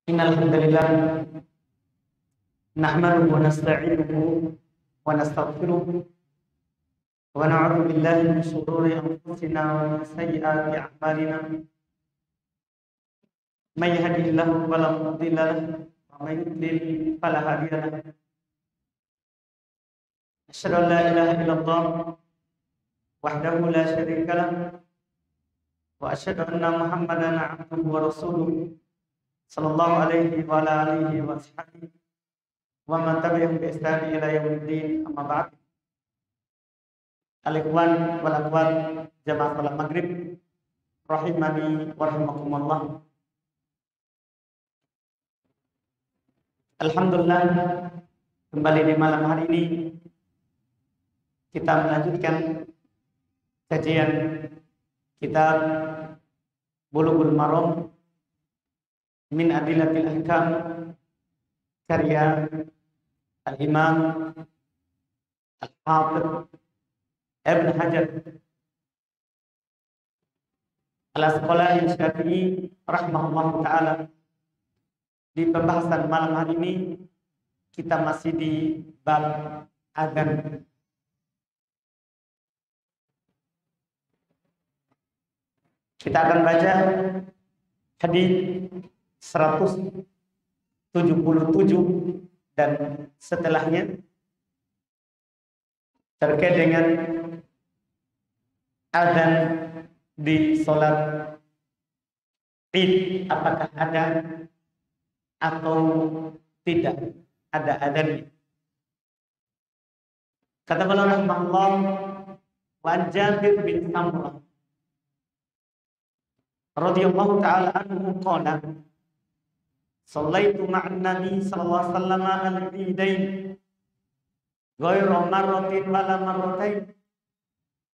Innal hamdalillah nahmaduhu wa nasta'inuhu wa nastaghfiruh wa na'udzu billahi min shururi anfusina wa min sayyiati a'malina. May yahdihillahu fala mudilla lahu wa may yudlil fala hadiya lahu. Asyhadu an la ilaha illallah wahdahu la syarika lahu wa asyhadu anna Muhammadan 'abduhu wa rasuluh sallallahu alaihi wa ala alihi wa sahbihi wa man tabi'ahum bi ihsan ila yaumiddin, amma ba'd. Al-ikhwan wal akhwat jamaah salat maghrib rahimani wa rahimakumullah. Alhamdulillah, kembali di malam hari ini kita melanjutkan kajian kitab Bulughul Maram min Adillatil Ahkam karya Al-Imam Al-Hafidh Ibn Hajar Al-Asqalani Syafi'i rahimahullah ta'ala. Di pembahasan malam hari ini kita masih di bab adzan. Kita akan baca hadis 177 dan setelahnya terkait dengan adzan di sholat Id, apakah ada atau tidak ada adzannya. Kata beliau rahimahullah, wa Jabir bin Samurah radhiyallahu ta'ala anhu qala shallaitu ma'an nabi sallallahu alaihi wasallam al-idain ghairu marratin wala marratain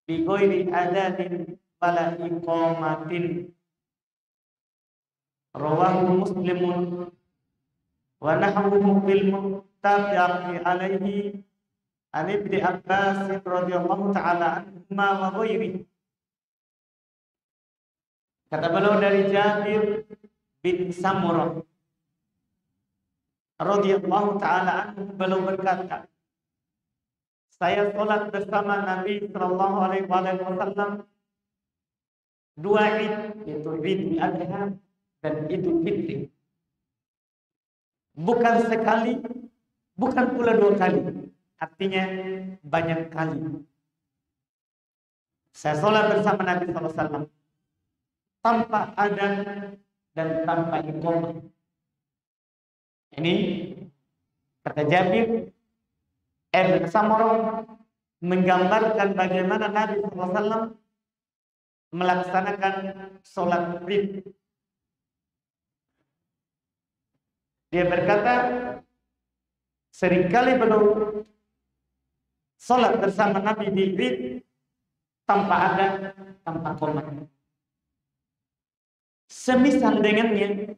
bi ghairi adanin wala iqamatin. Rawahu Muslimun wa nahwuhu fil muttafaqi alaihi an Ibnu Abbas radhiyallahu ta'ala anhuma wa ghairihi. Kata beliau dari Jabir bin Samurah radhiyallahu ta'ala anhu, beliau berkata, saya sholat bersama Nabi sallallahu alaihi wasallam dua Id, yaitu Idul Adha dan Idul Fitri. Bukan sekali, bukan pula dua kali, artinya banyak kali. Saya sholat bersama Nabi sallallahu alaihi wasallam tanpa adzan dan tanpa iqamah. Ini kata Jabir Ibn Samurah menggambarkan bagaimana Nabi SAW melaksanakan sholat Id. Dia berkata, seringkali beliau sholat bersama Nabi di Id tanpa adzan, tanpa iqamah. Semisal dengannya,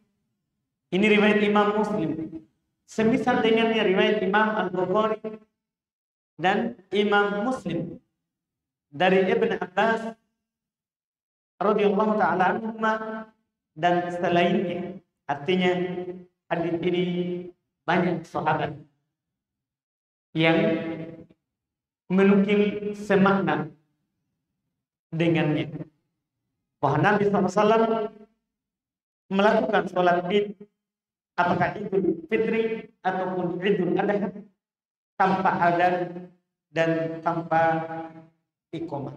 ini riwayat Imam Muslim, semisal dengannya riwayat Imam Al-Bukhari dan Imam Muslim dari Ibn Abbas radhiyallahu ta'ala anhuma dan selainnya. Artinya hadis ini banyak sahabat yang menukil semakna dengannya, bahwa Nabi SAW melakukan sholat Id, apakah Idul Fitri ataupun Idul Adha, tanpa adzan dan tanpa iqamah.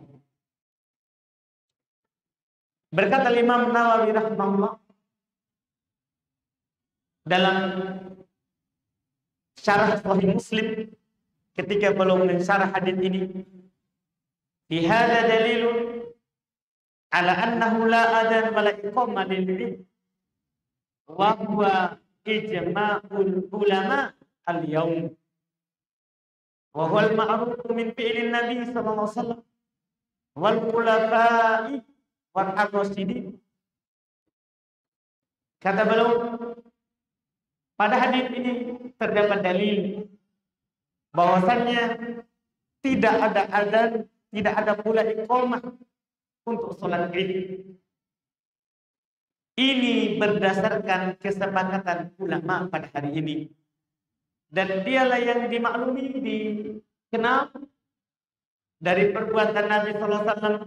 Berkata Imam Nawawi rahimahullah dalam syarah Sahih Muslim ketika belum mensyarah hadis ini, fi hadza dalilun ala annahu la adzan wala iqamah lil Id wa huwa ijma'ul ulama al-yawm wa huwa al-ma'ruf min fi'lin nabi sallallahu alaihi wasallam wal khulafa'i wal ar-rasyidin. Kata beliau, pada hadis ini terdapat dalil bahwasannya tidak ada adzan, tidak ada pula iqamah untuk sholat Id. Ini berdasarkan kesepakatan ulama pada hari ini. Dan dialah yang dimaklumi, dikenal dari perbuatan Nabi SAW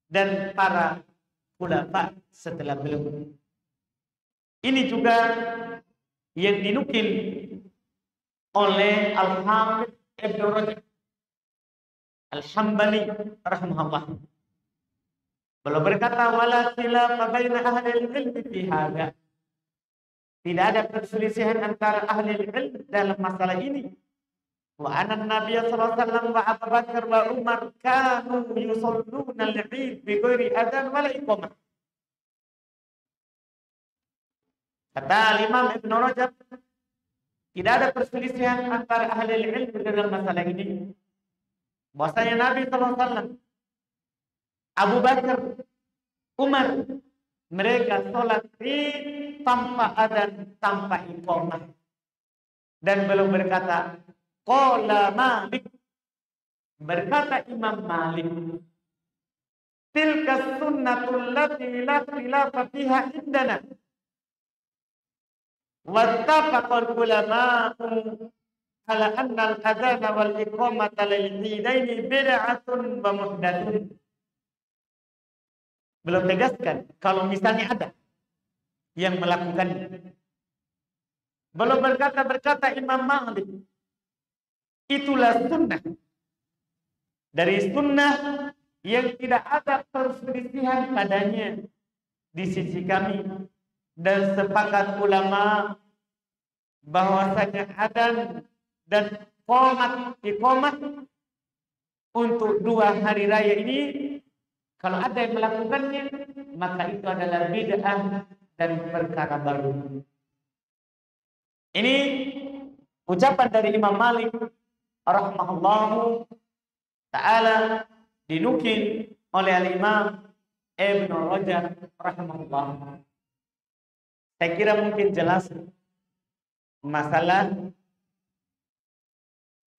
dan para ulama setelah beliau. Ini juga yang dinukil oleh Al-Hafidz Ibnu Rajab Al-Hambali rahimahullah. Beliau berkata, wala khilafa baina ahli al-ilm fi hadha. Tidak ada perselisihan antara ahli ilm dalam masalah ini. Wa anna Nabi sallallahu alaihi wasallam wa Abu Bakar wa Umar kanu yusalluna al-Eid bi ghairi adzan wala iqamah. Kata Imam Ibnu Rajab, tidak ada perselisihan antara ahli ilm dalam masalah ini. Bahwasanya Nabi sallallahu alaihi wasallam, Abu Bakar, Umar, mereka sholat Id tanpa adzan, tanpa iqamah. Dan belum berkata, qala Malik, berkata Imam Malik, tilka sunnatul lati la khilafa fiha indana. Wattafaqal ulama'u ala anna al-adzana wal iqamata lil idaini bid'atun wa muhdatsun. Belum tegaskan kalau misalnya ada yang melakukannya. Belum berkata Imam Malik, itulah sunnah. Dari sunnah yang tidak ada perselisihan padanya di sisi kami. Dan sepakat ulama bahwasanya adzan dan iqamah untuk 2 hari raya ini, kalau ada yang melakukannya, maka itu adalah bid'ah dan perkara baru. Ini ucapan dari Imam Malik rahimahullahu ta'ala, dinukil oleh al-Imam Ibnu Rajab rahimahullah. Saya kira mungkin jelas masalah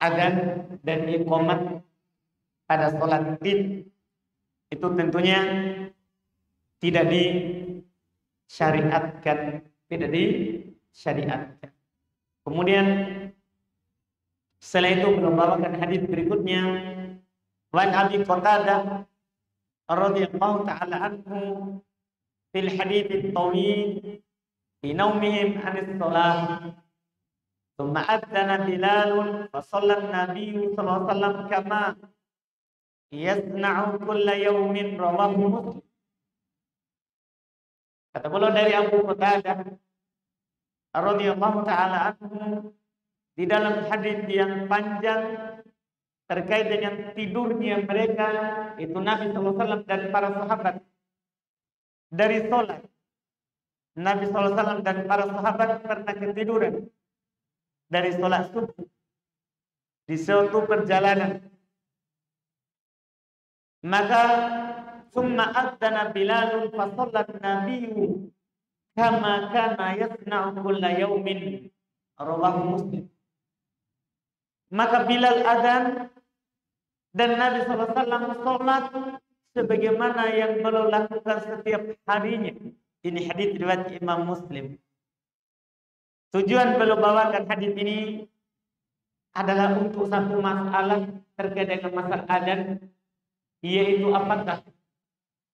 adzan dan iqamah pada sholat Id itu tentunya tidak disyariatkan, Kemudian setelah itu membawakan hadis berikutnya, wan Abi Qatadah radhiyallahu ta'ala anhu fil hadits at-tawil fi naumihim 'anis shalah. Thumma adzana Bilal fa shalla an-nabiy sallallahu alaihi wasallam kama yasna'u kulla yawmin, rawahu Muslim. Kata beliau dari Abu Qatadah radhiyallahu ta'ala anhu, di dalam hadis yang panjang terkait dengan tidurnya mereka, itu Nabi sallallahu alaihi wasallam dan para sahabat dari salat. Nabi sallallahu alaihi wasallam dan para sahabat pernah ketiduran dari salat subuh di suatu perjalanan. Maka summa adzana Bilal fa shallat nabiyyu kama kana yasna'u kulla yaumin, rawahu Muslim. Maka Bilal adzan dan Nabi sallallahu alaihi wasallam salat sebagaimana yang beliau lakukan setiap harinya. Ini hadis riwayat Imam Muslim. Tujuan beliau bawakan hadis ini adalah untuk satu masalah terkait dengan masalah adzan, yaitu apakah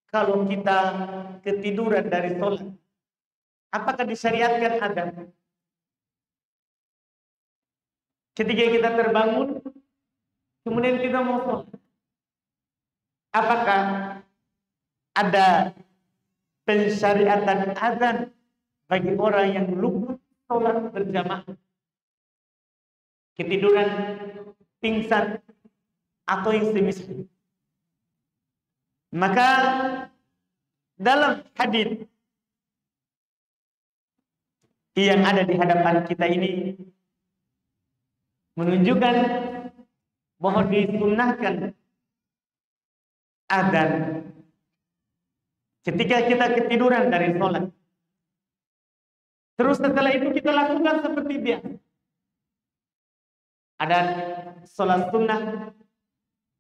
kalau kita ketiduran dari sholat, apakah disyariatkan adzan? Ketika kita terbangun, kemudian kita mau sholat, apakah ada pensyariatan adzan bagi orang yang luput sholat berjamaah, ketiduran, pingsan, atau yang semisal? Maka dalam hadis yang ada di hadapan kita ini menunjukkan bahwa disunnahkan adzan ketika kita ketiduran dari sholat. Terus setelah itu kita lakukan seperti biasa. Ada sholat sunnah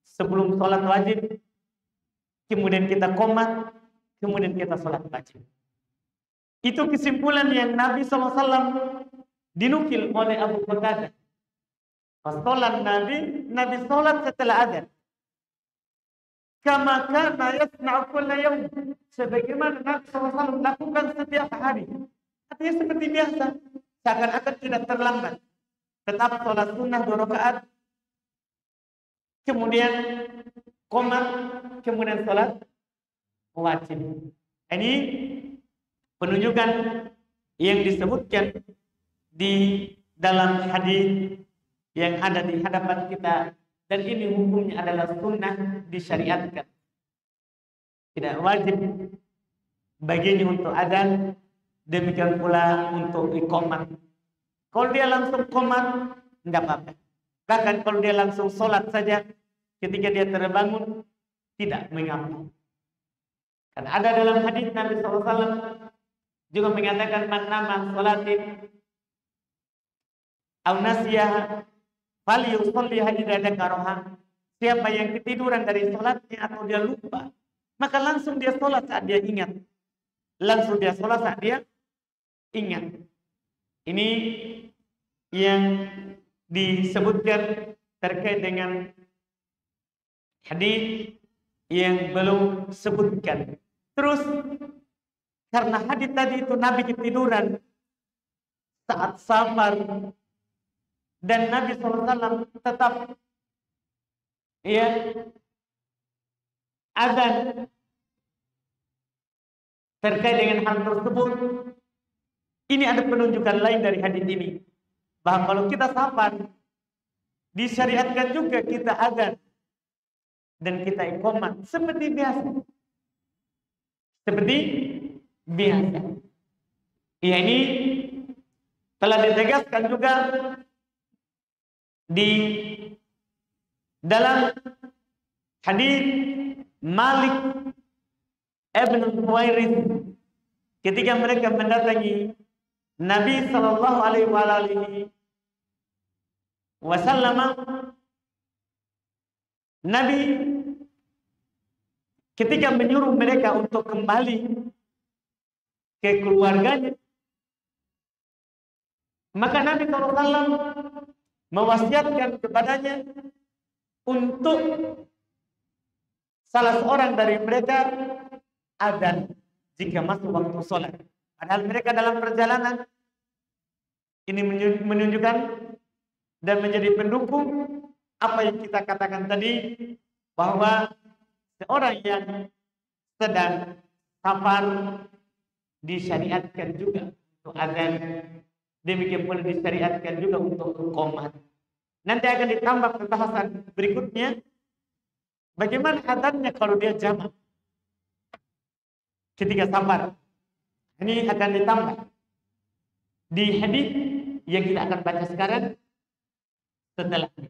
sebelum sholat wajib, kemudian kita qomat, kemudian kita sholat wajib. Itu kesimpulan yang Nabi SAW dinukil oleh Abu Qatadah. Pas sholat Nabi sholat setelah adzan. Kama kana yasna'u kulla yawm. Sebagaimana Nabi SAW lakukan setiap hari. Artinya seperti biasa. Seakan-akan tidak terlambat. Tetap sholat sunnah 2 rakaat. Kemudian qomat. Kemudian sholat wajib. Ini penunjukan yang disebutkan di dalam hadis yang ada di hadapan kita, dan ini hukumnya adalah sunnah disyariatkan. Tidak wajib baginya untuk adzan, demikian pula untuk iqamat. Kalau dia langsung qomat, enggak apa-apa. Bahkan kalau dia langsung sholat saja, ketika dia terbangun, tidak mengapa. Karena ada dalam hadis Nabi SAW juga mengatakan man nama sholatin aw nasiyaha falyusalliha idza dzakaraha. Siapa yang ketiduran dari salatnya atau dia lupa, maka langsung dia salat saat dia ingat. Langsung dia salat saat dia ingat. Ini yang disebutkan terkait dengan hadis yang belum sebutkan. Terus karena hadis tadi itu Nabi ketiduran saat safar, dan Nabi SAW tetap azan terkait dengan hal tersebut. Ini ada penunjukan lain dari hadis ini, bahwa kalau kita safar disyariatkan juga kita azan dan kita iqamat seperti biasa. Seperti biasa. Ya, ini telah ditegaskan juga di dalam hadis Malik ibn Huwairits ketika mereka mendatangi Nabi sallallahu alaihi wasallam. Nabi ketika menyuruh mereka untuk kembali ke keluarganya, maka Nabi SAW mewasiatkan kepadanya untuk salah seorang dari mereka adzan jika masuk waktu sholat. Padahal mereka dalam perjalanan. Ini menunjukkan dan menjadi pendukung apa yang kita katakan tadi, bahwa seorang yang sedang safar disyariatkan juga untuk adzan. Demikian pula disyariatkan juga untuk iqamat. Nanti akan ditambah pembahasan berikutnya bagaimana adzannya kalau dia jamak ketika safar. Ini akan ditambah di hadis yang kita akan baca sekarang setelahnya.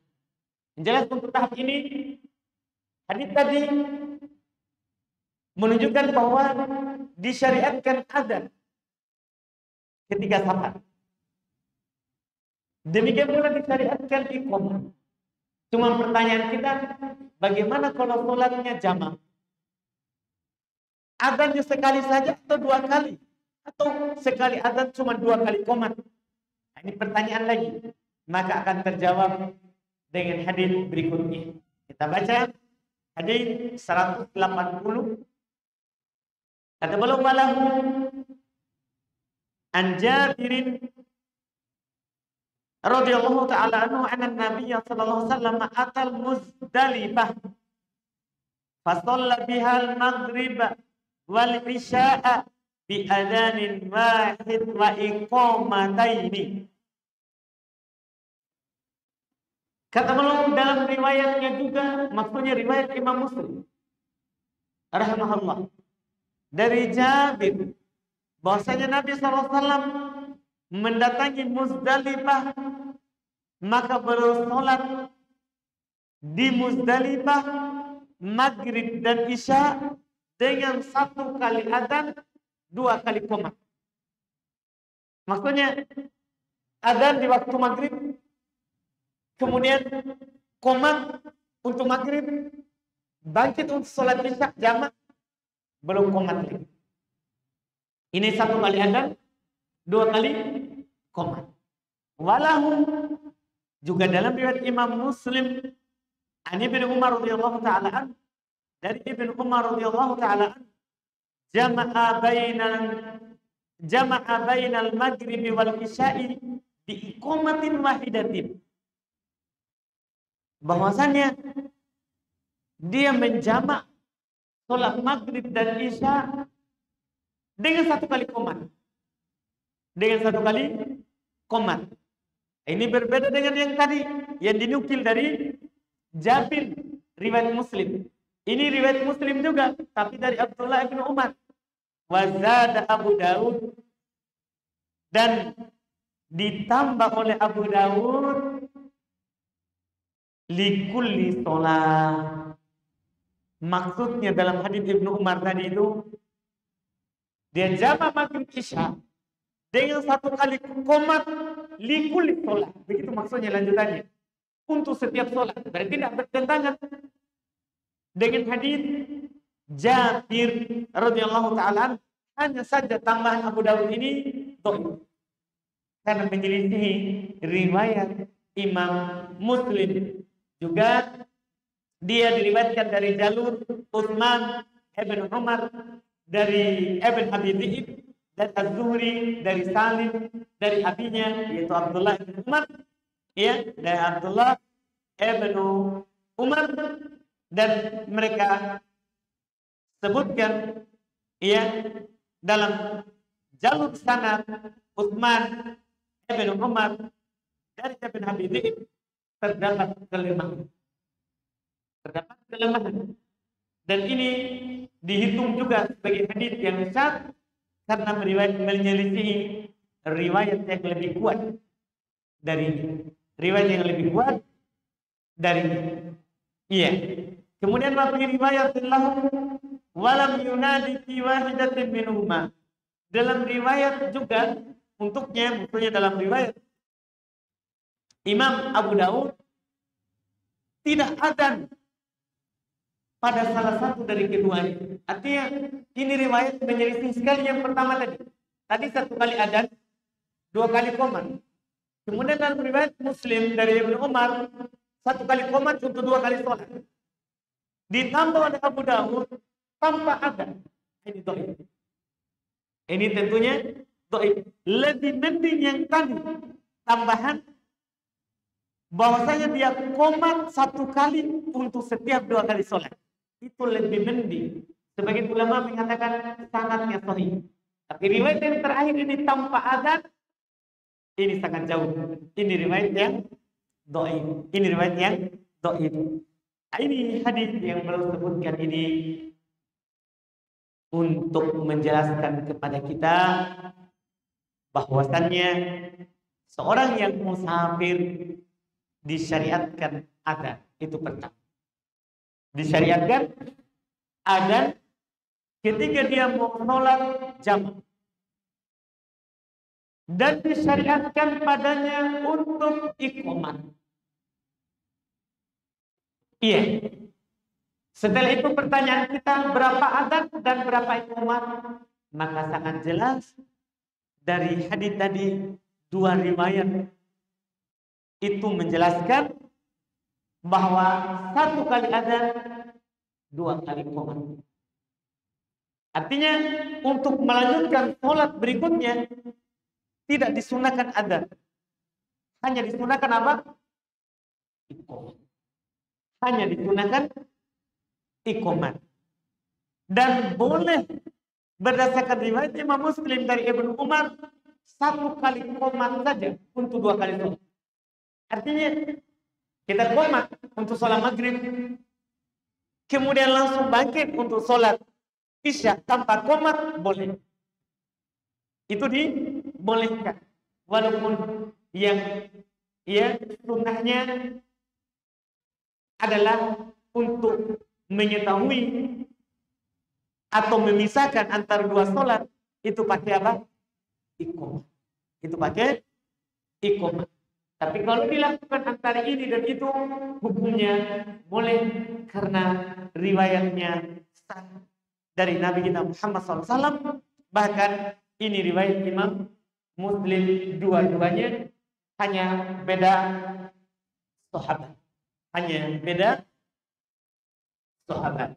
Yang jelas untuk tahap ini hadis tadi menunjukkan bahwa disyariatkan adzan ketika safar. Demikian pula disyariatkan iqamah. Cuma pertanyaan kita, bagaimana kalau sholatnya jamak? Adzannya sekali saja atau 2 kali? Atau sekali adzan cuma 2 kali qomat? Nah, ini pertanyaan lagi. Maka akan terjawab dengan hadis berikutnya. Kita baca hadis 180. Kata beliau, walahu an Jabirin radhiyallahu ta'ala anhu anna Nabiy sallallahu alaihi wasallam atal Muzdalifah fa shalla biha al-maghrib wal isya'a bi adzanin wahid wa iqamataini. Kata beliau dalam riwayatnya juga, maksudnya riwayat Imam Muslim rahimahullah, dari Jabir bahwasanya Nabi SAW mendatangi Muzdalifah, maka beliau sholat di Muzdalifah maghrib dan isya dengan 1 kali adzan, 2 kali qomat. Maksudnya adzan di waktu maghrib, kemudian qomat untuk maghrib, bangkit untuk sholat isya jamak, belum qomat lagi. Ini satu kali adzan, dua kali qomat. Walahu juga dalam riwayat Imam Muslim an Ibnu Umar radhiyallahu taala an, dari Ibnu Umar radhiyallahu taala an, jama'a bainal maghribi wal isya'i bi iqamatin wahidatin. Bahwasanya dia menjamak sholat maghrib dan isya dengan satu kali qomat. Dengan satu kali qomat. Ini berbeda dengan yang tadi yang dinukil dari Jabir riwayat Muslim. Ini riwayat Muslim juga, tapi dari Abdullah bin Umar. Wazada Abu Daud, dan ditambah oleh Abu Daud likulli sholat. Maksudnya dalam hadis Ibnu Umar tadi itu, dia jamak maghrib isya dengan satu kali qomat likulli sholat. Begitu maksudnya lanjutannya. Untuk setiap sholat. Berarti tidak bertentangan dengan hadis Jabir radhiyallahu taala. Hanya saja tambahan Abu Dawud ini dhaif karena menyelisihi riwayat Imam Muslim. Juga dia diriwayatkan dari jalur Utsman ibn Umar, dari Ibn Abi Dhi'ib, dari Az-Zuhri, dari Salim, dari abinya yaitu Abdullah bin Umar, ya, dari Abdullah ibn Umar, dan mereka sebutkan ya dalam jalur sanad Utsman ibn Umar dari Ibn Abi Dhi'ib terdapat kelemahan. Dan ini dihitung juga sebagai hadis yang syadz karena menyelisihi riwayat yang lebih kuat dari ini. Riwayat yang lebih kuat dari ini. Iya. Kemudian wa riwayat lahu walam yunadi fi wahidatin minhuma. Dalam riwayat juga untuknya, maksudnya dalam riwayat Imam Abu Daud tidak adzan pada salah satu dari keduanya. Artinya ini riwayat menyelisih sekali yang pertama tadi. Tadi satu kali adzan, dua kali qomat. Kemudian dalam riwayat Muslim dari Ibnu Umar, satu kali qomat untuk dua kali sholat. Ditambah oleh Abu Dawud tanpa adzan. Ini dhaif. Ini tentunya dhaif. Lebih mending yang tadi tambahan bahwasanya dia qomat satu kali untuk setiap dua kali sholat. Itu lebih mending. Sebagian ulama mengatakan sanadnya sahih. Tapi riwayat yang terakhir ini tanpa adzan, ini sangat jauh. Ini riwayat yang dhaif. Ini riwayat yang dhaif. Ini hadis yang beliau sebutkan ini untuk menjelaskan kepada kita bahwasannya seorang yang musafir disyariatkan adzan. Itu pertama. Disyariatkan adzan ketika dia mau sholat jamaah. Dan disyariatkan padanya untuk iqamah. Iya. Setelah itu pertanyaan kita, berapa adzan dan berapa iqamah? Maka sangat jelas dari hadis tadi dua riwayat itu menjelaskan bahwa satu kali adzan, dua kali iqamah. Artinya untuk melanjutkan sholat berikutnya tidak disunahkan adzan. Hanya disunahkan apa? Iqamah. Hanya disunahkan iqamah. Dan boleh berdasarkan riwayat Imam Muslim dari Ibnu Umar satu kali iqamah saja untuk dua kali sholat. Artinya kita qomat untuk sholat maghrib, kemudian langsung bangkit untuk sholat isya tanpa qomat, boleh. Itu dibolehkan. Walaupun yang sunnahnya adalah untuk mengetahui atau memisahkan antara dua sholat, itu pakai apa? Iqamah. Itu pakai iqamah. Tapi kalau dilakukan antara ini dan itu, hukumnya boleh karena riwayatnya dari Nabi kita Muhammad SAW Bahkan ini riwayat Imam Muslim, dua-duanya hanya beda sahabat. Hanya beda sahabat.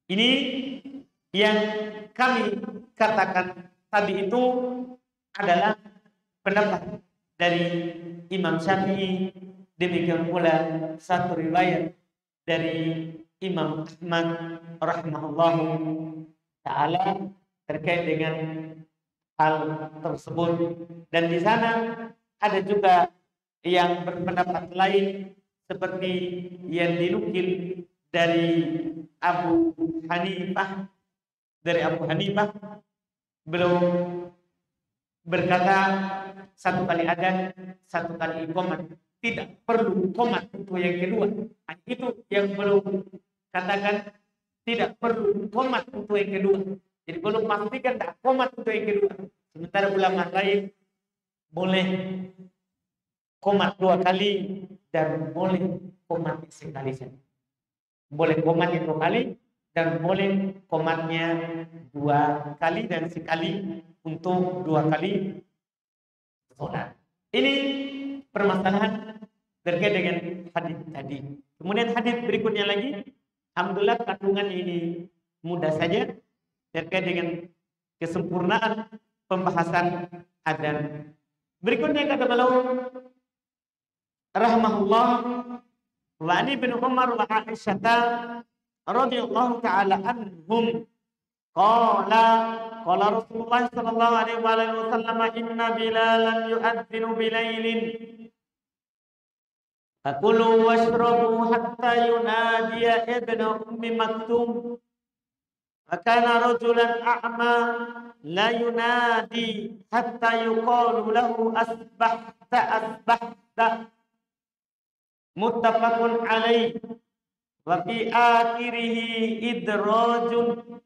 Ini yang kami katakan tadi itu adalah pendapat dari Imam Syafi'i. Demikian pula satu riwayat dari Imam Ahmad rahimahullahu ta'ala terkait dengan hal tersebut. Dan di sana ada juga yang berpendapat lain seperti yang dinukil dari Abu Hanifah. Beliau berkata satu kali adzan, satu kali iqamah, tidak perlu qomat untuk yang kedua. Itu yang belum katakan, tidak perlu qomat untuk yang kedua. Jadi belum pastikan tak qomat untuk yang kedua. Sementara ulama lain boleh qomat 2 kali dan boleh qomat sekali saja. Boleh qomatnya 2 kali dan boleh qomatnya 2 kali dan sekali untuk 2 kali sholat. Ini permasalahan terkait dengan hadis tadi. Kemudian hadis berikutnya lagi, alhamdulillah kandungan ini mudah saja terkait dengan kesempurnaan pembahasan adzan. Berikutnya kata beliau rahimahullah, wa ani bin Umar wa Aisyah radhiyallahu ta'ala anhum qala Rasulullah sallallahu alaihi wasallam inna Bilalan yu'adzinu bilailin fakulu washrabu hatta yunadiya ibnu ummi maktum fakana rajulan a'ma la yunadi hatta yuqalu lahu asbahta muttafaqun alaih wa fi akhirih idrajun.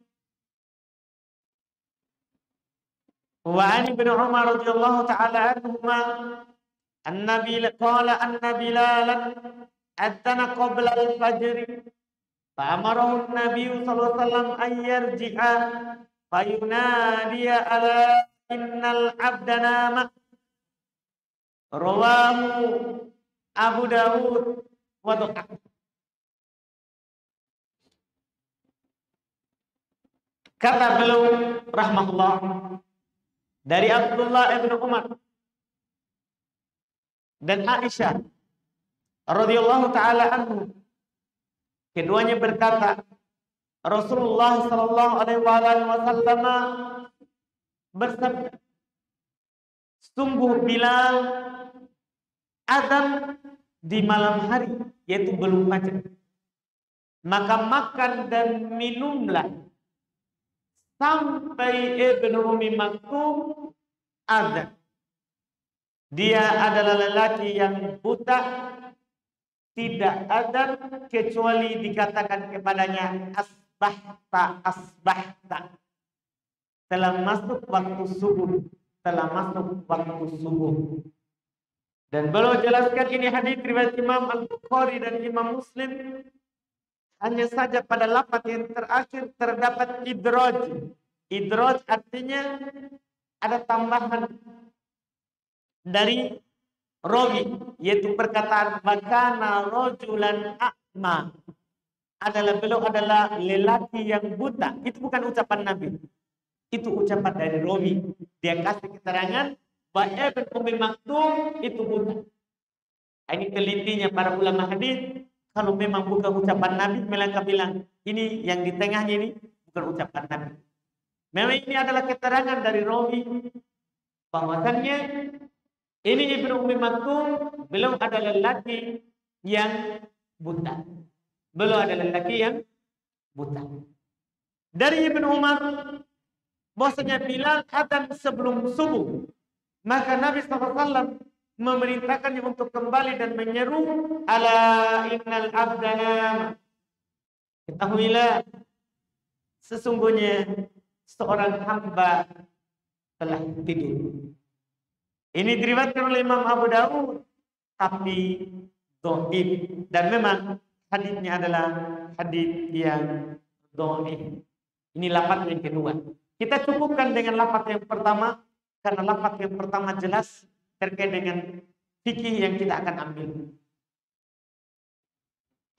Wa an ibn Umar radhiyallahu ta'ala anhuma qala anna Bilalan adzana qabla al-fajr fa amarahu an-nabiy sallallahu alaihi wasallam an yarji'a fa yunadiya ala innal abda nama. Rawahu Abu Dawud wa Dha'af. Kata beliau rahmatullah dari Abdullah ibn Umar dan Aisyah radhiyallahu ta'ala anhu, keduanya berkata Rasulullah sallallahu alaihi wasallam bersabda, sungguh Bilal adzan di malam hari, yaitu belum fajar, maka makan dan minumlah sampai Ibnu Ummi Maktum adzan. Dia adalah lelaki yang buta, tidak adzan kecuali dikatakan kepadanya asbahta. Telah masuk waktu subuh. Dan beliau jelaskan ini hadis riwayat Imam Al-Bukhari dan Imam Muslim. Hanya saja pada lafaz yang terakhir terdapat idraj. Idraj artinya ada tambahan dari rawi, yaitu perkataan makana rajulan a'ma. Beliau adalah lelaki yang buta. Itu bukan ucapan Nabi. Itu ucapan dari rawi. Dia kasih keterangan bahwa Ibnu Ummi Maktum itu buta. Ini telitinya para ulama hadis. Kalau memang bukan ucapan Nabi, mereka bilang ini yang di tengahnya ini bukan ucapan Nabi. Memang ini adalah keterangan dari rawi bahwasannya ini Ibnu Ummi Maktum, beliau adalah lelaki yang buta. Dari Ibnu Umar bahwasanya Bilal adzan sebelum subuh, maka Nabi SAW memerintahkannya untuk kembali dan menyeru ala innal abdana, ketahuilah sesungguhnya seorang hamba telah tidur. Ini diriwayatkan oleh Imam Abu Dawud tapi dhaif, dan memang hadisnya adalah hadis yang dhaif. Ini lafaz yang kedua. Kita cukupkan dengan lafaz yang pertama, karena lafaz yang pertama jelas terkait dengan fikih yang kita akan ambil.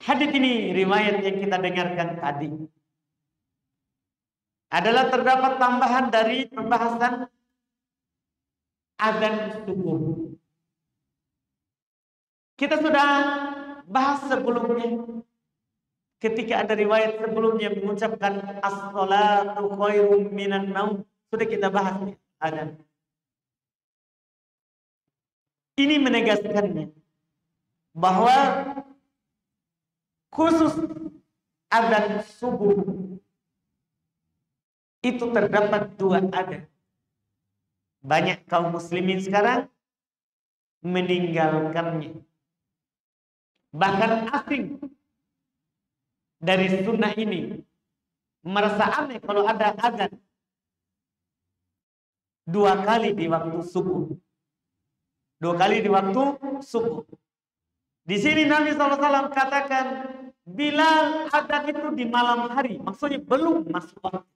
Hadits ini, riwayat yang kita dengarkan tadi, adalah terdapat tambahan dari pembahasan adzan subuh. Kita sudah bahas sebelumnya, ketika ada riwayat sebelumnya mengucapkan as-salatu khairum minan naum, sudah kita bahas adzan. Ini menegaskannya bahwa khusus adzan subuh itu terdapat dua adzan. Banyak kaum muslimin sekarang meninggalkannya, bahkan asing dari sunnah ini, merasa aneh kalau ada adzan 2 kali di waktu subuh. 2 kali di waktu subuh. Di sini Nabi SAW katakan, bila adzan itu di malam hari, maksudnya belum masuk waktu,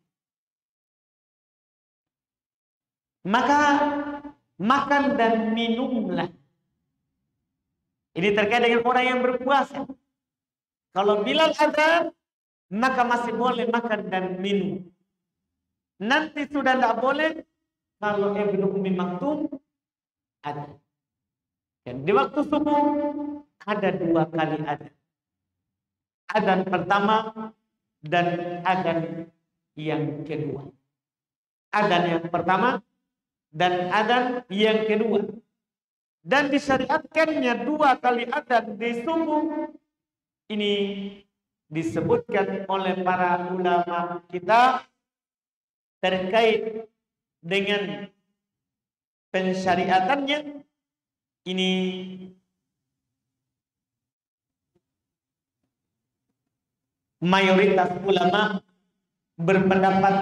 maka makan dan minumlah. Ini terkait dengan orang yang berpuasa. Kalau Bilal adzan, maka masih boleh makan dan minum. Nanti sudah tidak boleh kalau Ibnu Ummi Maktum ada. Dan di waktu subuh ada 2 kali adzan. Adzan pertama dan adzan yang kedua. Adzan yang pertama dan adzan yang kedua. Dan disyariatkannya 2 kali adzan di subuh. Ini disebutkan oleh para ulama kita terkait dengan pensyariatannya. Ini mayoritas ulama berpendapat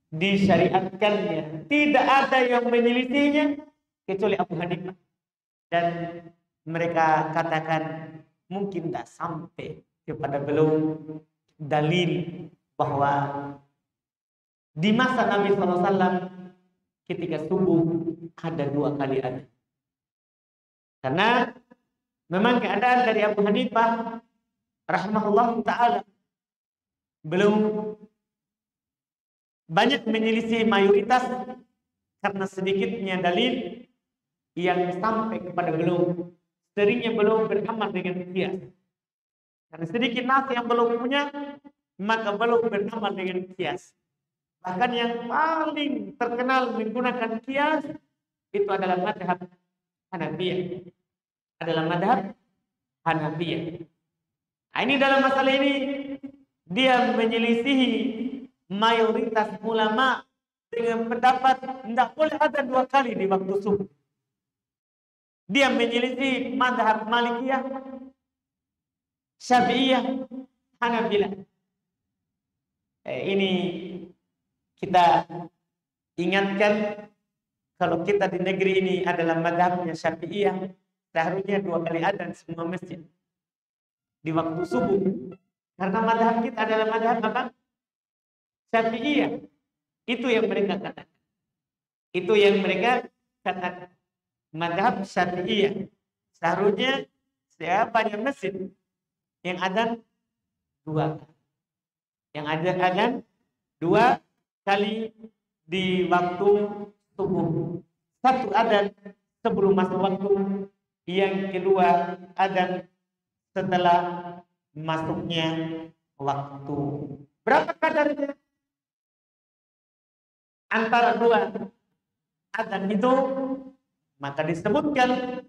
disyariatkannya. Tidak ada yang menyelisihinya kecuali Abu Hanifah. Dan mereka katakan mungkin tidak sampai kepada belum dalil bahwa di masa Nabi SAW ketika subuh ada 2 kali adzan. Karena memang keadaan dari Abu Hanifah rahimahullah ta'ala belum banyak menyelisih mayoritas, karena sedikitnya dalil yang sampai kepada belum, seringnya belum beramal dengan kias. Karena sedikit nas yang belum punya, maka belum beramal dengan kias. Bahkan yang paling terkenal menggunakan kias itu adalah madhab Hanafiyah. Adalah madhab Hanafiyah. Ini dalam masalah ini dia menyelisihi mayoritas ulama dengan pendapat tidak boleh adzan 2 kali di waktu subuh. Dia menyelisih madhab Malikiyah, Syafi'iyah, Hanabilah. Ini kita ingatkan, kalau kita di negeri ini adalah madhabnya Syafi'iyah, seharusnya 2 kali adzan semua masjid di waktu subuh. Karena madhab kita adalah madhab apa? Syafi'iyah. Itu yang mereka katakan. Itu yang mereka katakan. Madhab Syafi'iyah. Seharusnya banyak masjid yang adzan 2 kali. Yang adzan 2 kali di waktu subuh. 1 adzan sebelum masuk waktu, yang kedua adzan setelah masuknya waktu. Berapa kadarnya antara 2 adzan itu? Maka disebutkan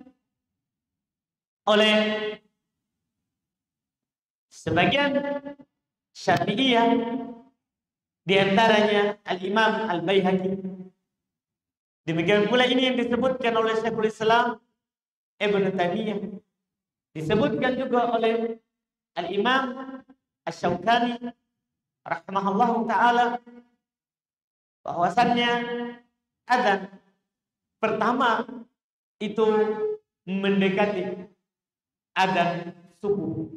oleh sebagian Syafi'iyah, di antaranya Al-Imam Al-Baihaqi. Demikian pula ini yang disebutkan oleh Syekhul Islam Ibnu Taimiyah. Disebutkan juga oleh Al-Imam Asy-Syaukani rahimahullahu ta'ala, bahwasannya adzan pertama itu mendekati adzan subuh.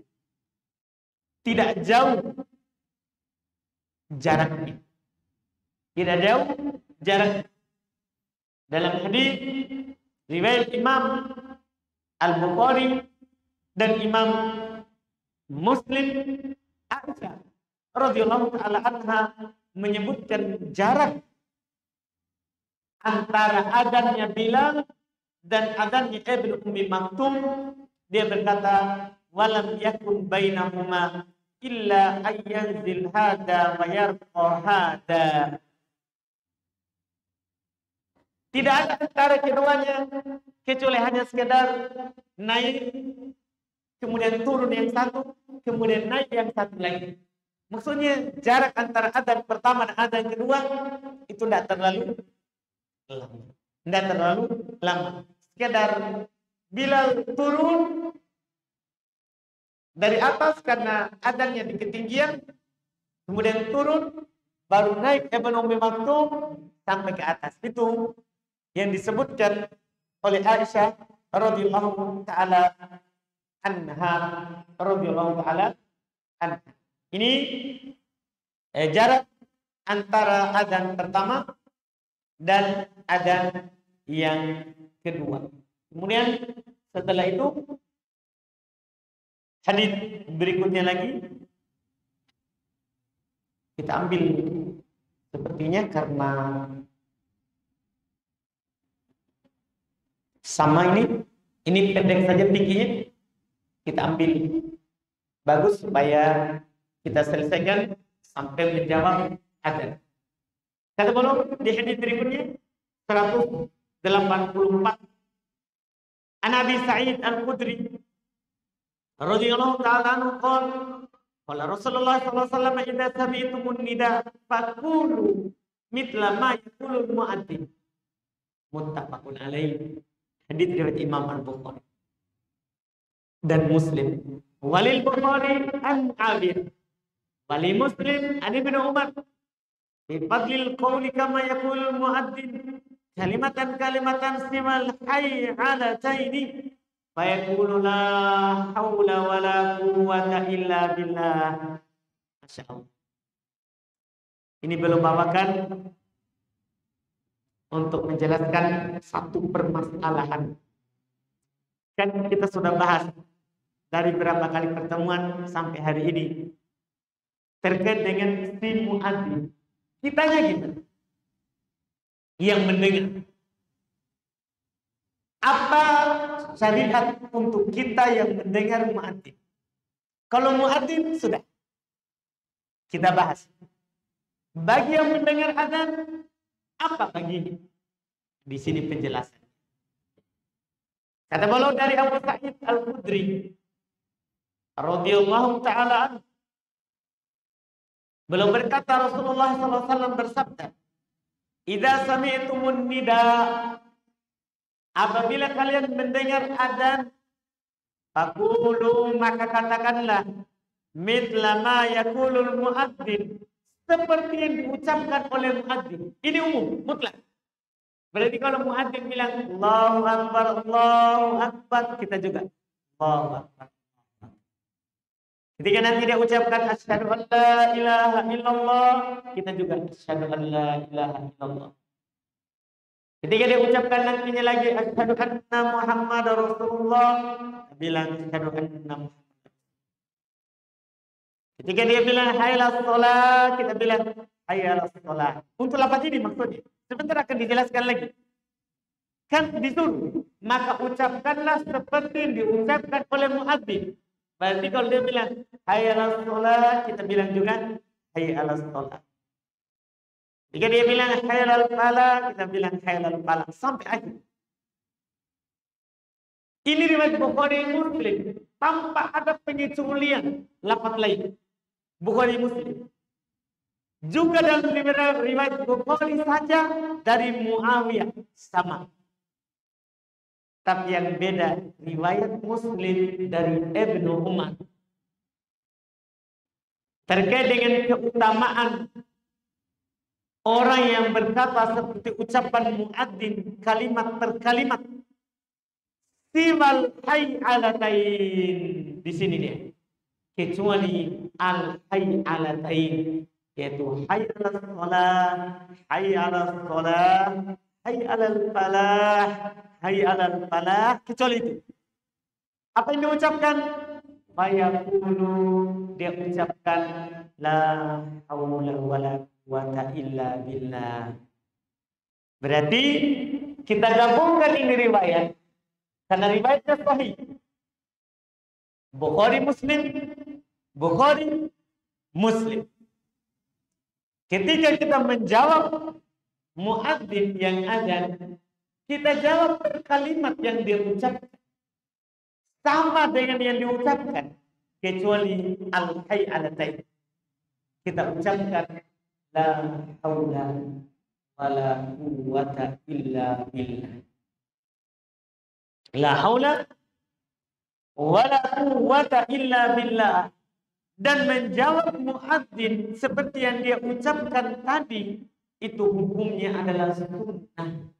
Tidak jauh jaraknya. Tidak jauh jarak. Dalam hadis riwayat Imam Al-Bukhari dan Imam Muslim, Aisyah radhiyallahu taala anha menyebutkan jarak antara adzannya Bilal dan adzannya Ibnu Ummi Maktum. Dia berkata, walam yakun bainahuma illa ayyanzil hada wa yarqa hada. Tidak ada antara keduanya kecuali hanya sekedar naik, kemudian turun yang satu, kemudian naik yang satu lagi. Maksudnya jarak antara adzan pertama dan adzan kedua itu tidak terlalu lama. Tidak terlalu lama. Sekedar Bilal turun dari atas karena adzannya di ketinggian, kemudian turun, baru naik Ibnu Ummi Maktum sampai ke atas. Itu yang disebutkan oleh Aisyah radhiyallahu taala anha radhiyallahu taala anha. Ini jarak antara adzan pertama dan adzan yang kedua. Kemudian setelah itu hadis berikutnya lagi kita ambil sepertinya karena sama ini pendek saja pikirnya, kita ambil bagus supaya kita selesaikan sampai menjawab adzan. Kata beliau di hadis berikutnya 184. An Abi Sa'id Al-Khudri radhiyallahu ta'ala anhu qala Rasulullah sallallahu alaihi wasallam idza sami'tumun nida faqulu mithla ma yaqulu al-mu'adzin. Muttafaqun alaihi. Hadis riwayat Imam Al-Bukhari dan Muslim. Walil Bukhari an Abi, wali Muslim an Ibnu Umar. Fi fadlil qawli kama yaqulu al-mu'adzin kalimatan simal hayy 'ala taini fa yaqulu la haula wala quwwata illa billah. Masyaallah. Ini belum bawakan untuk menjelaskan satu permasalahan. Kan kita sudah bahas dari berapa kali pertemuan sampai hari ini terkait dengan si muadzin. Kitanya gimana? Yang mendengar. Apa syariat untuk kita yang mendengar muadzin? Kalau muadzin sudah kita bahas. Bagi yang mendengar adzan, apa baginya? Di sini penjelasan. Kata beliau dari Abu Sa'id Al-Khudri radhiyallahu taala anhu. Beliau berkata Rasulullah SAW bersabda, "Idza sami'tumun nida", apabila kalian mendengar adzan, faqulu, maka katakanlah, mithla ma yaqulul muadzin, seperti yang diucapkan oleh muadzin. Ini umum, mutlak. Berarti kalau muadzin bilang Allahu Akbar, kita juga Allahu Akbar. Ketika nanti dia ucapkan asyhadu an la ilaha illallah, kita juga asyhadu an la ilaha illallah. Ketika dia ucapkan nantinya lagi asyhadu anna Muhammadar Rasulullah, bilang asyhadu anna Muhammad. Ketika dia bilang hayya 'alas shalah, kita bilang hayya 'alas shalah. Untuk lafaz ini maksudnya. Sebentar akan dijelaskan lagi. Kan disuruh, maka ucapkanlah seperti yang diucapkan oleh muadzin. Berarti kalau dia bilang hayya 'alas shalah, kita bilang juga hayya 'alas shalah. Jika dia bilang hayya 'alal falah, kita bilang hayya 'alal falah sampai akhir. Ini riwayat Bukhari Muslim tanpa ada pengecualian lafaz lain. Bukhari Muslim. Juga dalam riwayat Bukhari saja dari Muawiyah sama. Tapi yang beda riwayat Muslim dari Ibnu Umar. Terkait dengan keutamaan orang yang berkata seperti ucapan muadzin kalimat per kalimat. Siwal hayy 'alatain. Di sini dia. Kecuali al hayy 'alatain. yaitu hayya 'alas shalah, hayya 'alas shalah, hayya 'alal falah, hayya 'alal falah, kecuali itu. Apa yang diucapkan? Fayaqulu, dia ucapkan la haula wala quwata illa billah. Berarti kita gabungkan ini riwayat karena riwayatnya sahih. Bukhari Muslim. Ketika kita menjawab muadzin yang adzan, kita jawab kalimat yang dia ucapkan sama dengan yang diucapkan, kecuali al-hay'alatain. Kita ucapkan la haula wala quwwata illa billah. La haula wala quwwata illa billah. Dan menjawab muadzin seperti yang dia ucapkan tadi, itu hukumnya adalah sunnah,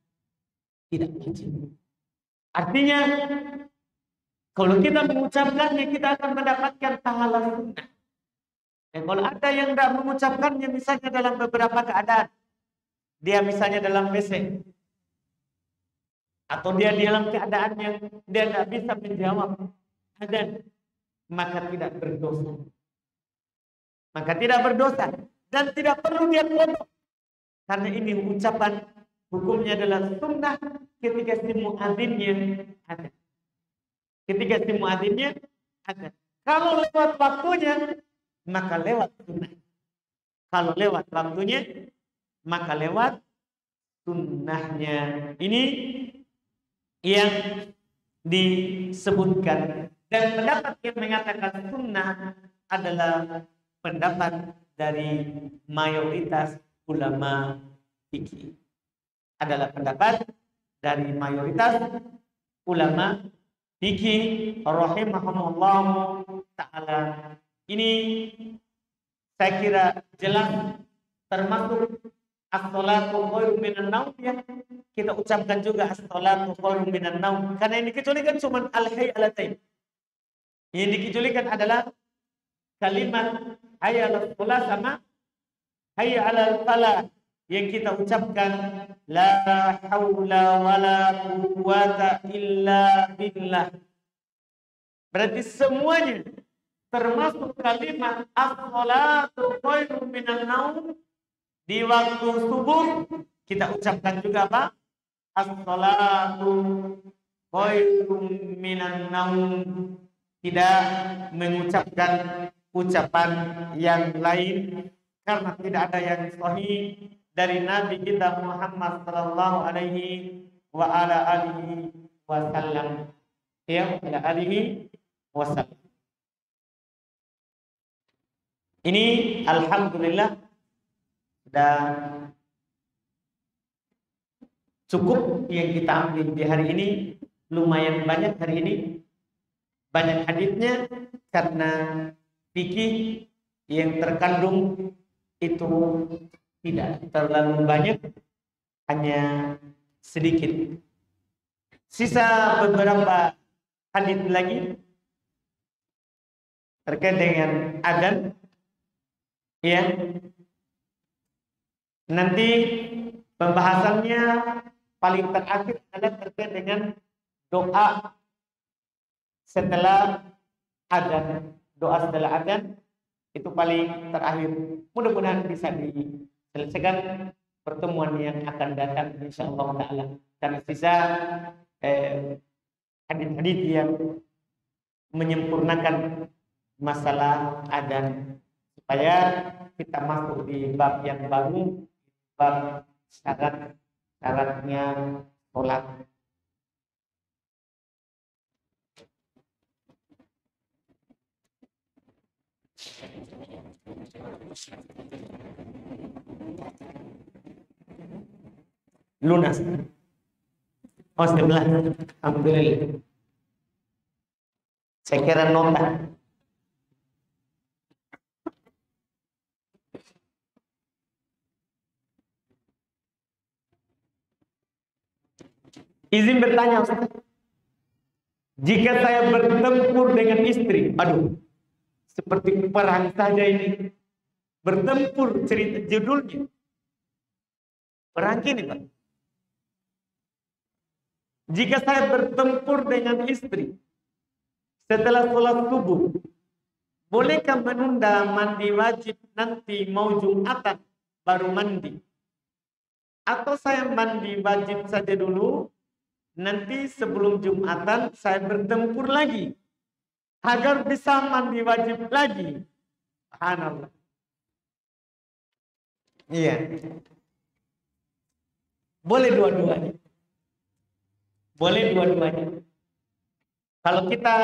tidak wajib. Artinya kalau kita mengucapkannya, kita akan mendapatkan pahala sunnah. Dan kalau ada yang tidak mengucapkannya, misalnya dalam beberapa keadaan, dia misalnya dalam WC, atau dia dalam keadaan yang dia tidak bisa menjawab adzan, maka tidak berdosa. Dan tidak perlu dia kodok. Karena ini ucapan hukumnya adalah sunnah ketika si muadzinnya ada. Kalau lewat waktunya, maka lewat sunnah. Kalau lewat waktunya, maka lewat sunnahnya. Ini yang disebutkan. Dan pendapat yang mengatakan sunnah adalah pendapat dari mayoritas ulama fikih. Adalah pendapat dari mayoritas ulama fikih rahimahumullah ta'ala. Ini saya kira jelas termasuk as-salatu khairum minan naum ya. Kita ucapkan juga as-salatu khairum minan naum. Karena yang dikecualikan cuma al-hay'alatain. Yang dikecualikan adalah kalimat hayya 'alas shalah sama hayya 'alal falah. Yang kita ucapkan la haula wala quwwata illa billah. Berarti semuanya termasuk kalimat as-salatu khairum minan naum. Di waktu subuh kita ucapkan juga apa? As-salatu khairum minan naum. Tidak mengucapkan ucapan yang lain karena tidak ada yang sahih dari Nabi kita Muhammad sallallahu alaihi wa ala alihi wasallam. Ya, ala alihi wasallam. Ini alhamdulillah sudah cukup yang kita ambil di hari ini. Lumayan banyak hari ini. Banyak hadisnya karena fikih yang terkandung itu tidak terlalu banyak, hanya sedikit. Sisa beberapa hadis lagi terkait dengan adzan, ya. Nanti pembahasannya paling terakhir adalah terkait dengan doa setelah adzan. Doa setelah adzan itu paling terakhir. Mudah-mudahan bisa diselesaikan pertemuan yang akan datang insyaallah taala. Karena sisa hadis-hadis yang menyempurnakan masalah adzan supaya kita masuk di bab yang baru, bab syaratnya sholat. Lunas. Oh, 11. Alhamdulillah. Saya kira nota. Izin bertanya, Ustaz. Jika saya bertempur dengan istri, aduh, seperti perang saja ini. bertempur, cerita judulnya. Perang ini, Pak. Jika saya bertempur dengan istri setelah sholat subuh, bolehkah menunda mandi wajib nanti mau Jumatan baru mandi? Atau saya mandi wajib saja dulu, nanti sebelum Jumatan saya bertempur lagi agar bisa mandi wajib lagi? Subhanallah. Iya. Boleh dua-duanya. Boleh dua-duanya. Kalau kita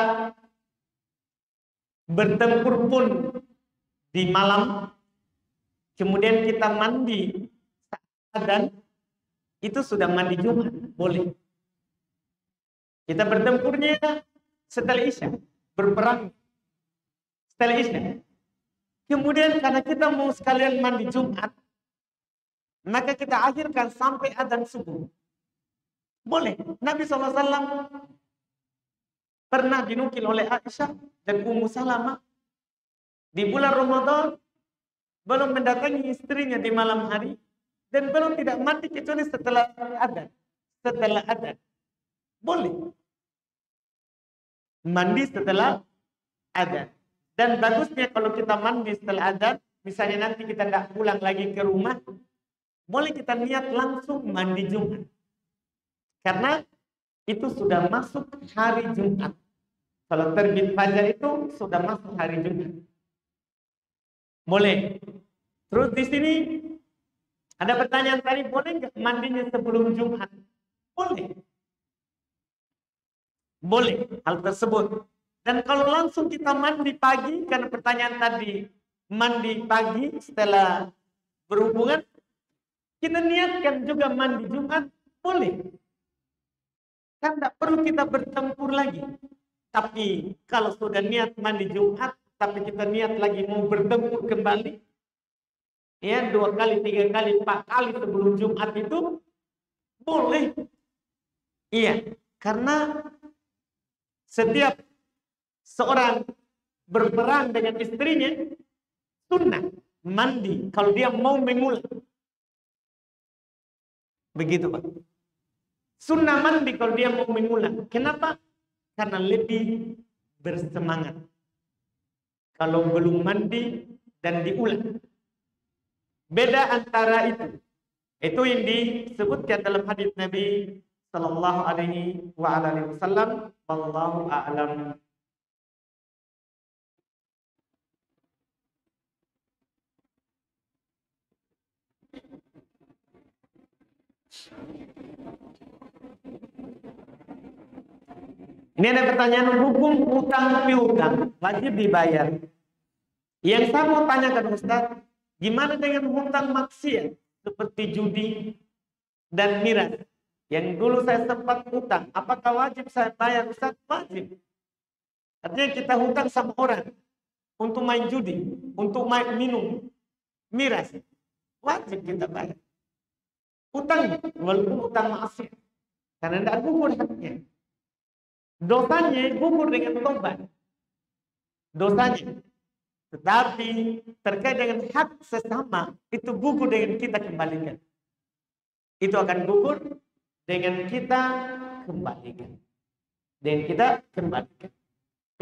bertempur pun di malam, kemudian kita mandi dan itu sudah mandi Jumat, boleh. Kita bertempurnya setelah Isya, berperang setelah Isya. Kemudian karena kita mau sekalian mandi Jumat, maka kita akhirkan sampai adzan subuh. Boleh. Nabi SAW pernah dinukil oleh Aisyah dan Ummu Salamah di bulan Ramadan belum mendatangi istrinya di malam hari dan belum tidak mandi kecuali setelah adzan. Setelah adzan. Boleh. Mandi setelah adzan. Dan bagusnya kalau kita mandi setelah adzan, misalnya nanti kita tidak pulang lagi ke rumah, boleh kita niat langsung mandi Jumat. Karena itu sudah masuk hari Jumat. Kalau terbit fajar itu sudah masuk hari Jumat. Boleh. Terus di sini ada pertanyaan tadi, boleh nggak mandinya sebelum Jumat? Boleh. Boleh hal tersebut. Dan kalau langsung kita mandi pagi, karena pertanyaan tadi mandi pagi setelah berhubungan, kita niatkan juga mandi Jumat, boleh. Kan tidak perlu kita bertempur lagi. Tapi kalau sudah niat mandi Jumat, tapi kita niat lagi mau bertempur kembali, ya 2 kali, 3 kali, 4 kali sebelum Jumat itu boleh. Iya, karena setiap seorang berperang dengan istrinya, sunnah mandi kalau dia mau mengulang. Begitu, Pak. Sunnah mandi kalau dia mau mengulang. Kenapa? Karena lebih bersemangat. Kalau belum mandi dan diulang. Beda antara itu. Itu yang disebutkan dalam hadis Nabi sallallahu alaihi wasallam. Wallahu a'lam. Ini ada pertanyaan, hukum utang piutang wajib dibayar. Yang saya mau tanyakan Ustaz, gimana dengan hutang maksiat seperti judi dan miras? Yang dulu saya sempat hutang, apakah wajib saya bayar Ustaz? Wajib. Artinya kita hutang sama orang untuk main judi, untuk main minum miras, wajib kita bayar. Hutang, walaupun hutang maksiat, karena tidak gugur haknya. Dosanya gugur dengan tobat. Dosanya. Tetapi terkait dengan hak sesama, itu gugur dengan kita kembalikan. Itu akan gugur dengan kita kembalikan. Dan kita kembalikan.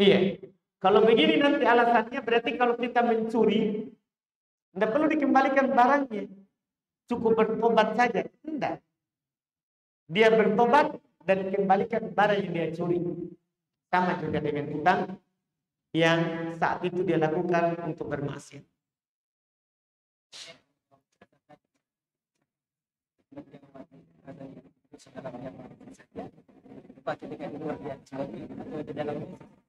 Iya. Kalau begini nanti alasannya berarti kalau kita mencuri, tidak perlu dikembalikan barangnya. Cukup bertobat saja. Tidak. Dia bertobat dan kembalikan barang yang dia curi. Sama juga dengan hutang yang saat itu dia lakukan untuk bermaksiat.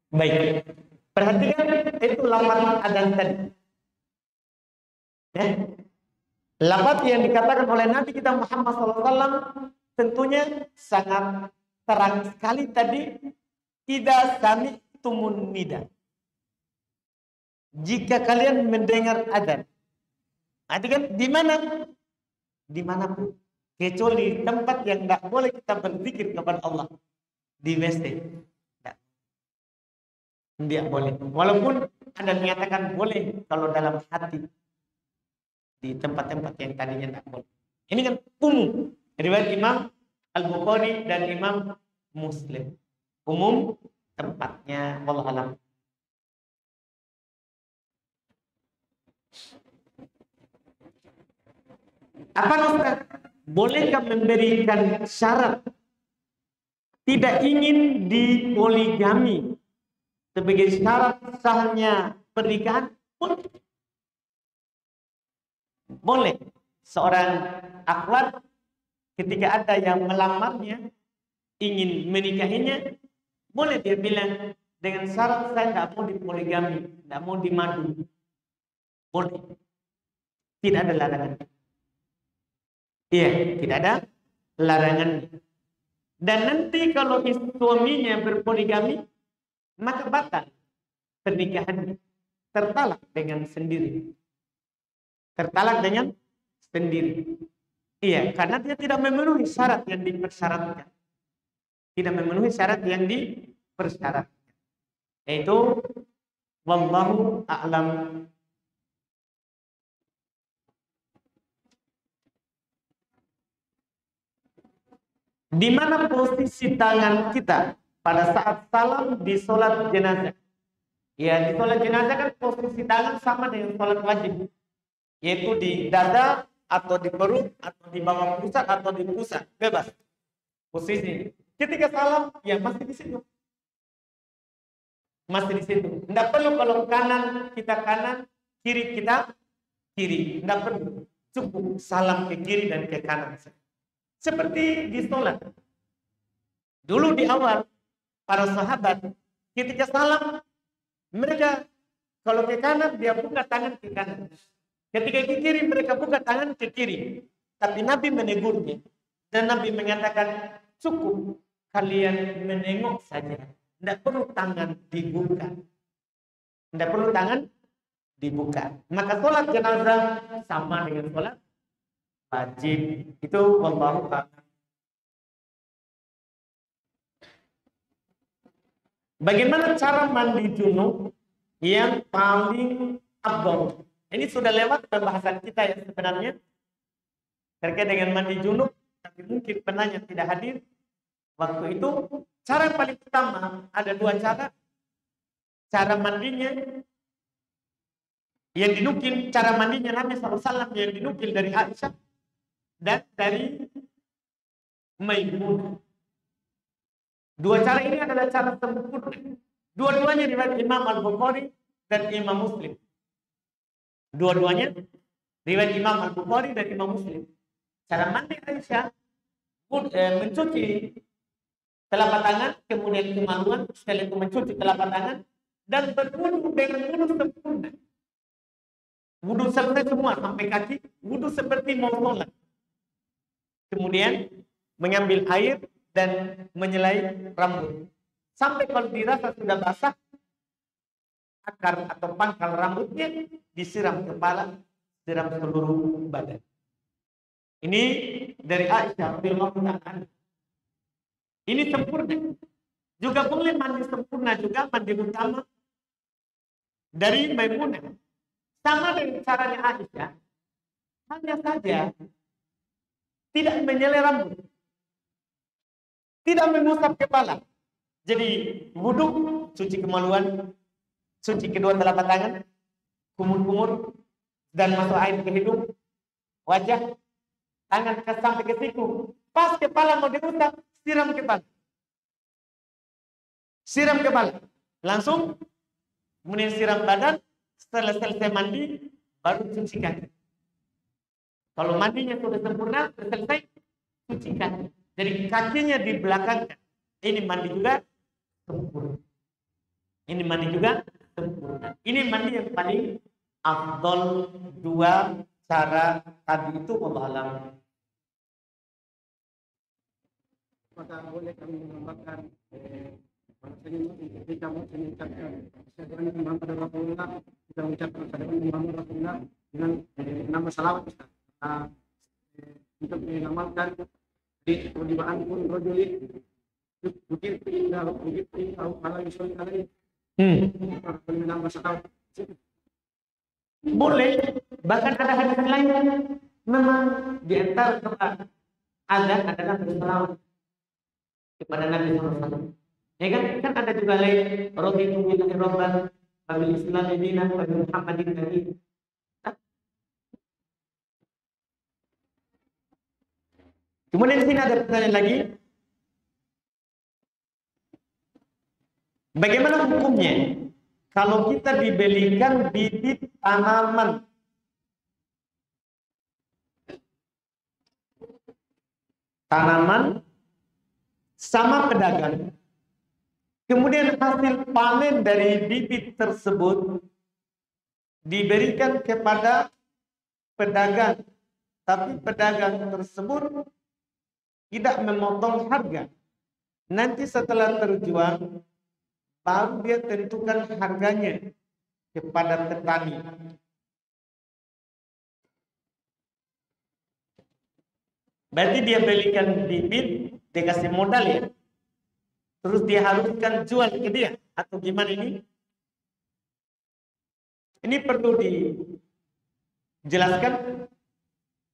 Baik. Perhatikan itu lafaz adzan tadi. Ya. Lafaz yang dikatakan oleh Nabi kita Muhammad SAW tentunya sangat terang sekali tadi. Idza sami'tumun nida. Jika kalian mendengar adzan. Arti kan di mana? Dimanapun. Kecuali di tempat yang tidak boleh kita berzikir kepada Allah. Di WC. Tidak boleh. Walaupun ada menyatakan boleh kalau dalam hati. di tempat-tempat yang tadinya tidak boleh. Ini kan umum. Riwayat Imam Al-Bukhari dan Imam Muslim. Umum tempatnya, wallahu alam. Apa Ustaz? Bolehkah memberikan syarat tidak ingin dipoligami sebagai syarat sahnya pernikahan? Boleh. Seorang akhwat ketika ada yang melamarnya, ingin menikahinya, boleh dia bilang dengan syarat saya tidak mau dipoligami, tidak mau dimadu. Boleh. Tidak ada larangan. Iya, tidak ada larangan. Dan nanti kalau suaminya berpoligami, maka batal pernikahannya. Tertalak dengan sendiri. Tertalak dengan sendiri. Iya, karena dia tidak memenuhi syarat yang dipersyaratkan. Tidak memenuhi syarat yang dipersyaratkan. Yaitu, wallahu a'lam. Di mana posisi tangan kita pada saat salam di sholat jenazah? Ya, di sholat jenazah kan posisi tangan sama dengan sholat wajib. Yaitu di dada, atau di perut, atau di bawah pusat, atau di pusat. Bebas. Posisi. Ketika salam, ya masih di situ. Masih di situ. Tidak perlu kalau kanan kita kanan, kiri kita kiri. Tidak perlu. Cukup salam ke kiri dan ke kanan. Seperti di sholat. Dulu di awal, para sahabat, ketika salam, mereka kalau ke kanan, dia buka tangan ke kanan. Ketika ke kiri, mereka buka tangan ke kiri. Tapi Nabi menegurnya. Dan Nabi mengatakan, cukup kalian menengok saja. Tidak perlu tangan dibuka. Tidak perlu tangan dibuka. Maka sholat jenazah sama dengan sholat wajib. Itu wallahu a'lam. Bagaimana cara mandi junub yang paling afdal? Ini sudah lewat pembahasan kita ya sebenarnya terkait dengan mandi junub, tapi mungkin penanya tidak hadir waktu itu. Cara paling utama ada dua cara. Cara mandinya yang dinukil, cara mandinya Nabi SAW yang dinukil dari Aisyah dan dari Maimunah. Dua cara ini adalah cara sempurna. Dua-duanya riwayat Imam Al-Bukhari dan Imam Muslim. Dua-duanya riwayat Imam Al-Bukhari dan Imam Muslim. Cara mandi Aisyah mencuci telapak tangan, kemudian kemaluan, setelah itu mencuci telapak tangan dan berwudu dengan wudu sempurna. Wudu selesai semua sampai kaki, wudu seperti mau sholat. Kemudian mengambil air dan menyelai rambut. Sampai kalau dirasa sudah basah, akar atau pangkal rambutnya disiram kepala, siram seluruh badan. Ini dari Aisyah radhiyallahu anha. Ini sempurna. Juga boleh mandi sempurna juga mandi utama dari Maimunah. Sama dengan caranya Aisyah. Hanya saja tidak menyelai rambut. Tidak mengusap kepala. Jadi wudhu, cuci kemaluan, cuci kedua telapak tangan, kumur-kumur, dan masuk air ke hidung, wajah, tangan sampai ke siku. Pas kepala mau diusap, siram kepala. Siram kepala. Langsung, kemudian siram badan, setelah selesai mandi, baru cuci kaki. Kalau mandinya sudah sempurna, selesai, cuci kaki. Jadi kakinya di belakang. Ini mandi juga sempurna. Ini mandi juga sempurna. Ini mandi yang paling afdol. Dua cara tadi itu wallahu alam. Maka boleh kami menambahkan ketika mengucapkan Assalamualaikum Muhammad Rasulullah, kita mengucapkan Assalamualaikum Muhammad Rasulullah dengan nama salawat Ustaz. Untuk mengamalkan di perjumpaan pun rojuli begitu indah begitu tahu kalau misalnya kali menambah salawat Boleh. Bahkan ada hadis lain memang di antara doa azan adalah berselawat kepada Nabi SAW. Ya kan? Kan ada juga lain raditu billahi rabban wa bil islami dinan wa bi Muhammadin nabiyyan. Kemudian di sini ada pertanyaan lagi. Bagaimana hukumnya kalau kita dibelikan bibit tanaman sama pedagang, kemudian hasil panen dari bibit tersebut diberikan kepada pedagang, tapi pedagang tersebut tidak memotong harga. Nanti setelah terjual, baru dia tentukan harganya kepada petani. Berarti dia belikan bibit, dia kasih modal ya. Terus dia haruskan jual ke dia. Atau gimana ini? Ini perlu dijelaskan.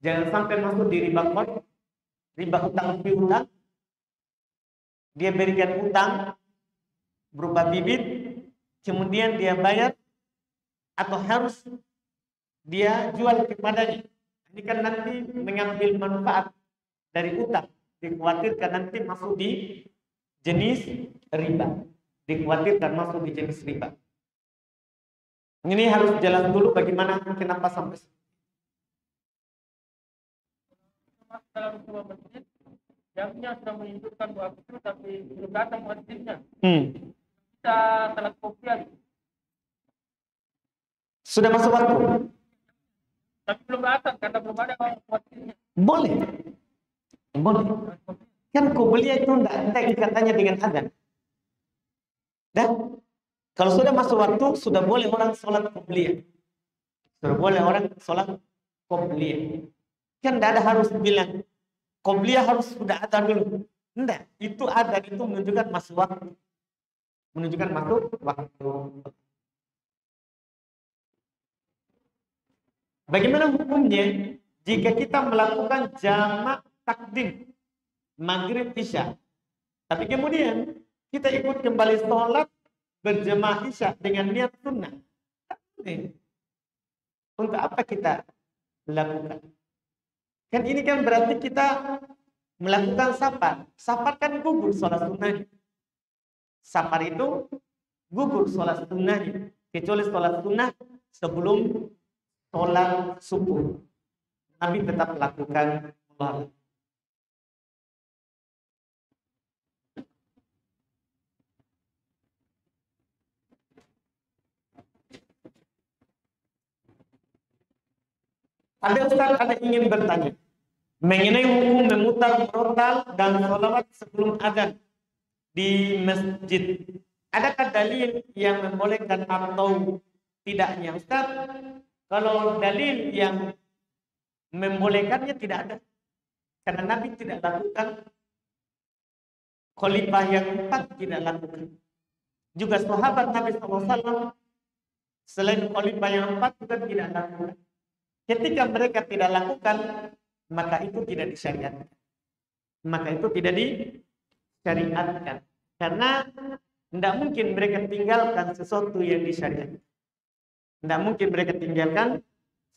Jangan sampai masuk di riba qard, riba utang piutang. Dia berikan utang berupa bibit, kemudian dia bayar, atau harus dia jual kepadanya. Ini kan nanti mengambil manfaat dari utang. Dikhawatirkan nanti masuk di jenis riba. Dikhawatirkan masuk di jenis riba. Ini harus jelas dulu bagaimana, kenapa sampai dalam 2 menit jamnya sudah menunjukkan waktu tapi belum datang muadzzinnya. Kita salat kopian. Sudah masuk waktu? Tapi belum datang karena belum ada muadzinnya. Boleh. Boleh. Kan qobliyah itu tidak ikatannya dengan adzan. Dan kalau sudah masuk waktu, sudah boleh orang sholat qobliyah. Sudah boleh orang sholat qobliyah. Kan tidak ada harus bilang qobliyah harus sudah ada dulu. Tidak, itu ada, itu menunjukkan masuk waktu. Menunjukkan masuk waktu. Bagaimana hukumnya jika kita melakukan jamak takdim maghrib isya, tapi kemudian kita ikut kembali sholat berjamaah isya dengan niat sunnah? Untuk apa kita lakukan? Kan ini kan berarti kita melakukan safar. Safar kan gugur sholat sunnahnya. Safar itu gugur sholat sunnahnya. Kecuali sholat sunnah sebelum sholat subuh. Nabi tetap lakukan sholat. Ada Ustaz, ada ingin bertanya mengenai hukum memutar frontal dan sholawat sebelum azan di masjid. Adakah dalil yang membolehkan atau tidaknya, Ustaz? Kalau dalil yang membolehkannya tidak ada, karena Nabi tidak lakukan, khalifah yang 4 tidak lakukan. Juga sahabat Nabi SAW selain khalifah yang 4 juga tidak lakukan. Ketika mereka tidak lakukan, maka itu tidak disyariatkan. Maka itu tidak disyariatkan. Karena tidak mungkin mereka tinggalkan sesuatu yang disyariatkan. Tidak mungkin mereka tinggalkan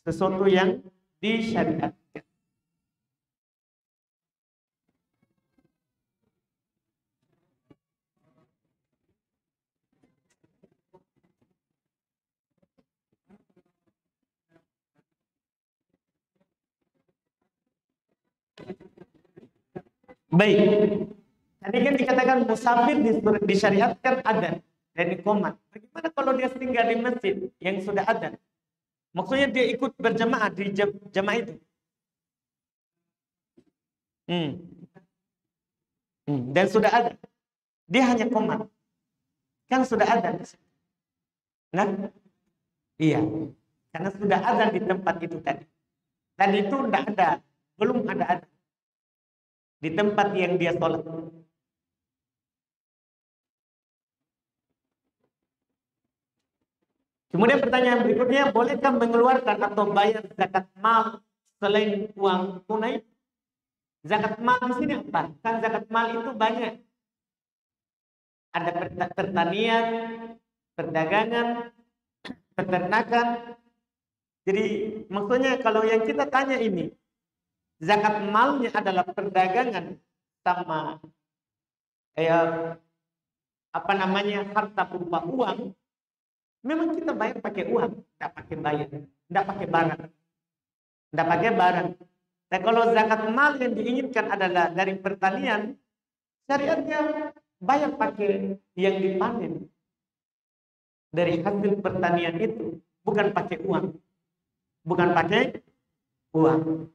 sesuatu yang disyariatkan. Baik. Tadi kan dikatakan musafir disyariatkan adzan dan iqamah. Bagaimana kalau dia tinggal di masjid yang sudah adzan? Maksudnya dia ikut berjamaah di jamaah itu. Dan sudah ada. Dia hanya qomat. Kan sudah ada. Nah, iya. Karena sudah ada di tempat itu tadi. Tadi itu tidak ada. Belum ada. Di tempat yang dia sholat. Kemudian pertanyaan berikutnya, bolehkah mengeluarkan atau bayar zakat mal selain uang tunai? Zakat mal di sini apa? Kan zakat mal itu banyak. Ada pertanian, perdagangan, peternakan. Jadi maksudnya kalau yang kita tanya ini, zakat malnya adalah perdagangan sama apa namanya harta berupa uang. Memang kita bayar pakai uang, tidak pakai bayar, tidak pakai barang, tidak pakai barang. Dan kalau zakat mal yang diinginkan adalah dari pertanian, syariatnya bayar pakai yang dipanen dari hasil pertanian itu, bukan pakai uang, bukan pakai uang.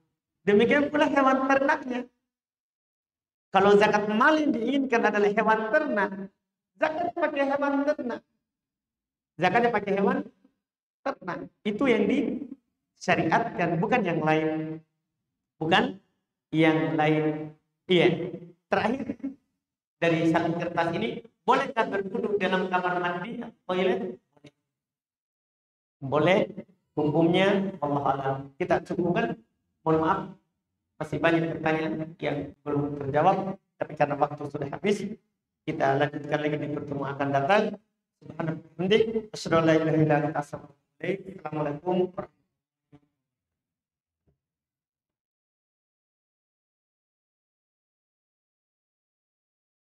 Demikian pula hewan ternaknya. Kalau zakat mal yang diinginkan adalah hewan ternak, zakat pakai hewan ternak. Zakatnya pakai hewan ternak. Itu yang disyariatkan, bukan yang lain. Bukan yang lain. Iya. Terakhir dari satu kertas ini, bolehkah berduduk dalam kamar mandi atau toilet? Boleh. Hukumnya Allah alam. Kita cukupkan. Mohon maaf, masih banyak pertanyaan yang belum terjawab. Tapi karena waktu sudah habis, kita lanjutkan lagi di pertemuan akan datang. Subhanallah. Assalamualaikum warahmatullahi wabarakatuh.